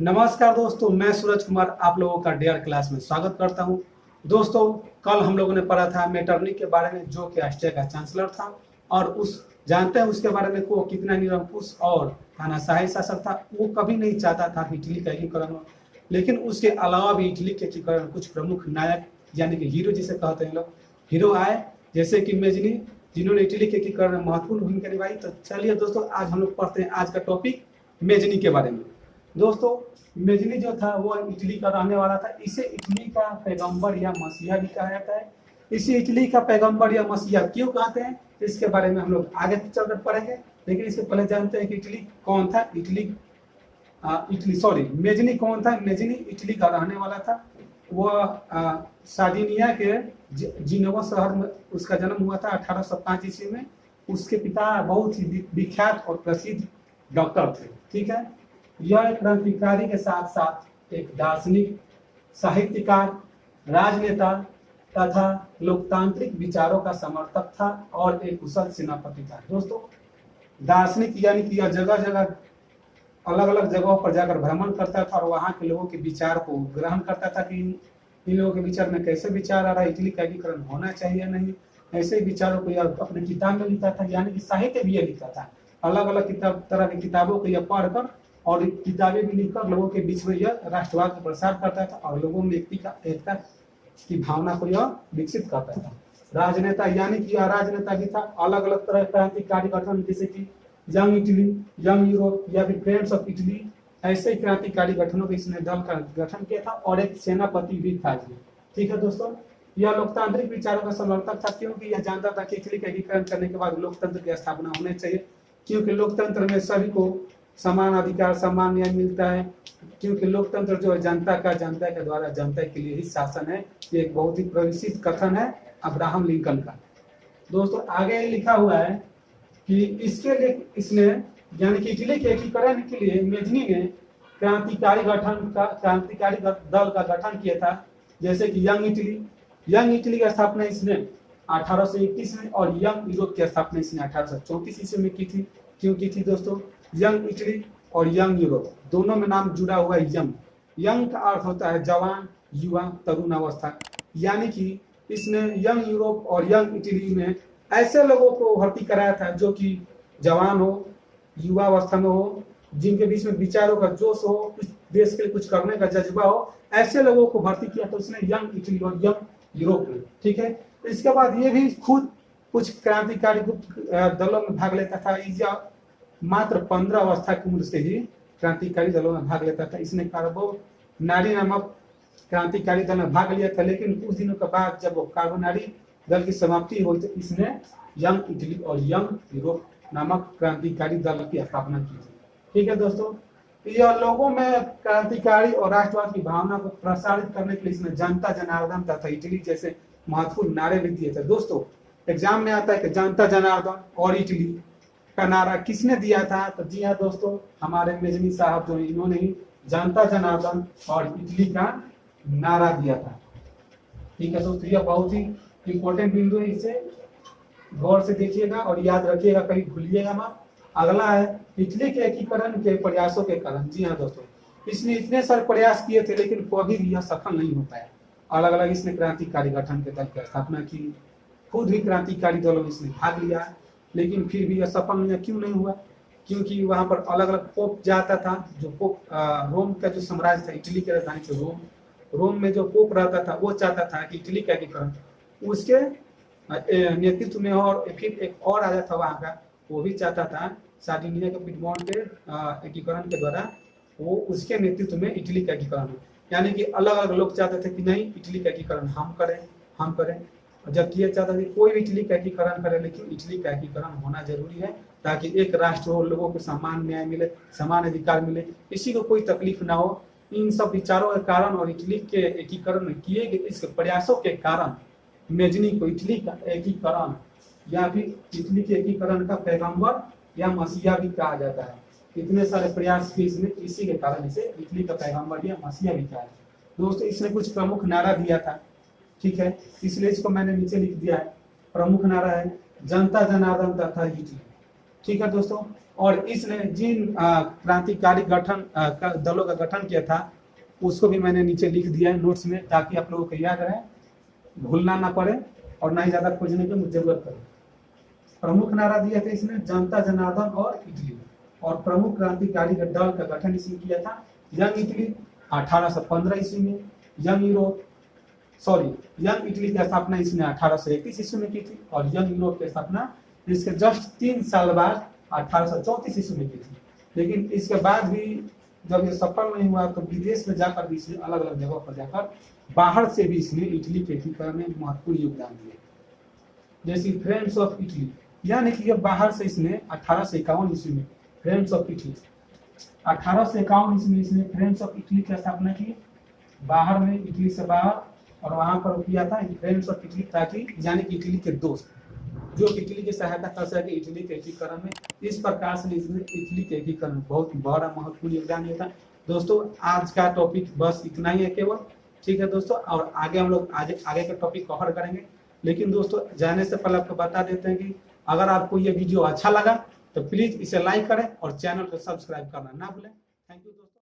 नमस्कार दोस्तों, मैं सूरज कुमार आप लोगों का डेयर क्लास में स्वागत करता हूं। दोस्तों, कल हम लोगों ने पढ़ा था मेटरनिक के बारे में, जो कि ऑस्ट्रिया का चांसलर था। और उस जानते हैं उसके बारे में को कितना निरंकुश और तानाशाही शासक था। वो कभी नहीं चाहता था कि इटली का एकीकरण हो, लेकिन उसके अलावा भी इटली के एकीकरण कुछ प्रमुख नायक यानी कि हीरो जिसे कहते हैं लोग, हीरो आए, जैसे कि मेजनी, जिन्होंने इटली के एकीकरण में महत्वपूर्ण भूमिका निभाई। तो चलिए दोस्तों, आज हम लोग पढ़ते हैं आज का टॉपिक मेजनी के बारे में। दोस्तों, मेजनी जो था वो इटली का रहने वाला था। इसे इटली का पैगंबर या मसीहा भी कहा जाता है। इसे इटली का पैगंबर या मसीहा क्यों कहते हैं, इसके बारे में हम लोग आगे चलकर पढ़ेंगे। लेकिन इससे पहले जानते हैं कि इटली कौन था। मेजनी कौन था। मेजनी इटली का रहने वाला था। वह सार्डिनिया के जिनोवा शहर में उसका जन्म हुआ था 1805 ईस्वी में। उसके पिता बहुत ही विख्यात और प्रसिद्ध डॉक्टर थे। ठीक है, यह एक क्रांतिकारी के साथ साथ एक दार्शनिक, साहित्यकार, राजनेता तथा लोकतांत्रिक विचारों का समर्थक था और एक कुशल सेनापति था। दोस्तों, दार्शनिक यानी कि यह जगह जगह अलग अलग जगहों पर जाकर भ्रमण करता था और वहां के लोगों के विचार को ग्रहण करता था कि इन लोगों के विचार में कैसे विचार आ रहा है, इटली का एकीकरण होना चाहिए नहीं। ऐसे विचारों को यह अपनी किताब में लिखता था, यानी कि साहित्य भी यह लिखता था। अलग अलग तरह की किताबों को यह पढ़कर और किताबें भी लिखकर लोगों के बीच में यह राष्ट्रवाद का प्रसार करता था और लोगों में एकता की भावना को यह विकसित करता था। राजनेता यानी कि यह राजनेता भी था। अलग अलग तरह के क्रांतिकारी गठन जैसे कि यंग इटली, यंग यूरोप या फिर फ्रेंड्स ऑफ इटली, ऐसे क्रांतिकारी गठनों के इसने दल का गठन किया था और एक सेनापति भी था। ठीक है दोस्तों, यह लोकतांत्रिक विचारों का समर्थक था, क्योंकि यह जानता था कि इटली का एकीकरण करने के बाद लोकतंत्र की स्थापना होनी चाहिए, क्योंकि लोकतंत्र में सभी को समान अधिकार, समान न्याय मिलता है। क्योंकि लोकतंत्र जो है जनता के द्वारा जनता के लिए ही शासन है। ये एक बहुत ही प्रसिद्ध कथन है अब्राहम लिंकन का। दोस्तों, आगे लिखा हुआ है कि इसके लिए इसने यानी कि इटली के एकीकरण के लिए मेजनी ने क्रांतिकारी दल का गठन किया था, जैसे कि यंग इटली की स्थापना इसने 1821 में और यंग यूरोप की स्थापना इसने 1834 ईस्वी में की थी। क्यों की थी दोस्तों? यंग इटली और यंग यूरोप दोनों में नाम जुड़ा हुआ है यंग। यंग का अर्थ होता है जवान, युवा, तरुण अवस्था। यानी कि इसने यंग यूरोप और यंग इटली में ऐसे लोगों को भर्ती कराया था जो कि जवान हो, युवा अवस्था में हो, जिनके बीच में विचारों का जोश हो, कुछ देश के लिए कुछ करने का जज्बा हो। ऐसे लोगों को भर्ती किया तो उसने यंग इटली और यंग यूरोप में। ठीक है, इसके बाद ये भी खुद कुछ क्रांतिकारी दलों में भाग लेता था। मात्र 15 अवस्था की उम्र से ही क्रांतिकारी दलों में भाग लेता था। इसने कार्बोनारी नामक क्रांतिकारी दल में भाग लिया था, लेकिन कुछ दिनों के बाद जब वो कार्बोनारी दल की समाप्ति हुई तो इसने यंग इटली और यंग यूरोप नामक क्रांतिकारी दल की स्थापना की थी। ठीक है दोस्तों, यह लोगों में क्रांतिकारी और राष्ट्रवाद की भावना को प्रसारित करने के लिए इसने जनता जनार्दन तथा इटली जैसे महत्वपूर्ण नारे भी दिए थे। दोस्तों, एग्जाम में आता है कि जनता जनार्दन और इटली का नारा किसने दिया था? तो जी हाँ दोस्तों, हमारे मेजनी साहब जो इन्होंने ही जनता जनार्दन और इटली का नारा दिया था। ठीक है दोस्तों, यह बहुत ही इंपॉर्टेंट बिंदु है, इसे गौर से देखिएगा और याद रखिएगा, कहीं भूलिएगा मत। अगला है इटली के एकीकरण के प्रयासों के कारण। जी हाँ दोस्तों, इसने इतने सारे प्रयास किए थे लेकिन कभी भी यह सफल नहीं हो पाया। अलग अलग इसने क्रांतिकारी गठन के दल की स्थापना की, खुद भी क्रांतिकारी दलों में इसने भाग लिया, लेकिन फिर भी यह सफल नहीं। क्यों नहीं हुआ? क्योंकि वहां पर अलग अलग पोप जाता था। जो पोप रोम का जो साम्राज्य था, इटली की राजधानी थी रोम में जो पोप रहता था वो चाहता था कि इटली का एकीकरण उसके नेतृत्व में हो, और फिर एक और राजा था वहां का, वो भी चाहता था सार्डिनिया के पिडमोंट के एकीकरण के द्वारा वो उसके नेतृत्व में इटली का एकीकरण हो। यानी कि अलग अलग लोग चाहते थे कि नहीं, इटली का एकीकरण हम करें। जबकि ये चाहता था कोई भी इटली का एकीकरण करे, लेकिन इटली का एकीकरण होना जरूरी है ताकि एक राष्ट्र हो, लोगों को समान न्याय मिले, समान अधिकार मिले, किसी को कोई तकलीफ ना हो। इन सब विचारों के कारण और इटली के एकीकरण में किए गए इस प्रयासों के कारण मेजनी को इटली का एकीकरण या फिर इटली के एकीकरण का पैगंबर या मसीहा भी कहा जाता है। इतने सारे प्रयास किए इसने, इसी के कारण इसे इटली का पैगंबर या मसीहा भी कहा है। दोस्तों, इसने कुछ प्रमुख नारा दिया था। ठीक है, इसलिए इसको मैंने नीचे लिख दिया है। प्रमुख नारा है जनता जनार्दन तथा इटली। ठीक है दोस्तों। और इसने जिन क्रांतिकारी दलों का गठन किया था उसको भी मैंने नीचे लिख दिया है नोट्स में, ताकि आप लोगों को याद रहे, भूलना ना पड़े और ना ही ज्यादा खोजने की जरूरत पड़े। प्रमुख नारा दिया था इसने जनता जनार्दन और इटली, और प्रमुख क्रांतिकारी दल का गठन इसने किया था यंग इटली 1815 ईस्वी में। यंग इटली की स्थापना इसने 1831 ईस्वी में की थी, और यंग यूरोप की स्थापना इसके जस्ट 3 साल बाद 1834 ईस्वी में की थी। लेकिन इसके बाद भी जब ये सफल नहीं हुआ तो विदेश में जाकर भी इसने अलग अलग जगहों पर जाकर बाहर से भी इसने इटली के एकीकरण में महत्वपूर्ण योगदान दिया, जैसे फ्रेंड्स ऑफ इटली, यानी कि बाहर से इसने 1851 ईस्वी में फ्रेंड्स ऑफ इटली 1851 ईस्वी में इसने फ्रेंड्स ऑफ इटली की स्थापना की, बाहर में इटली से बाहर, और वहां पर किया था फ्रेंड्स ऑफ इटली, ताकि यानी कि इटली के दोस्त जो इटली की सहायता कर सके इटली के एकीकरण में। इस प्रकार से इसने इटली के एकीकरण में बहुत बड़ा महत्वपूर्ण योगदान दिया था। दोस्तों आज का टॉपिक बस इतना ही है केवल, ठीक है दोस्तों, और आगे हम लोग आगे के टॉपिक कवर करेंगे। लेकिन दोस्तों जाने से पहले आपको बता देते हैं कि अगर आपको ये वीडियो अच्छा लगा तो प्लीज इसे लाइक करें और चैनल को सब्सक्राइब करना ना भूलें। थैंक यू दोस्तों।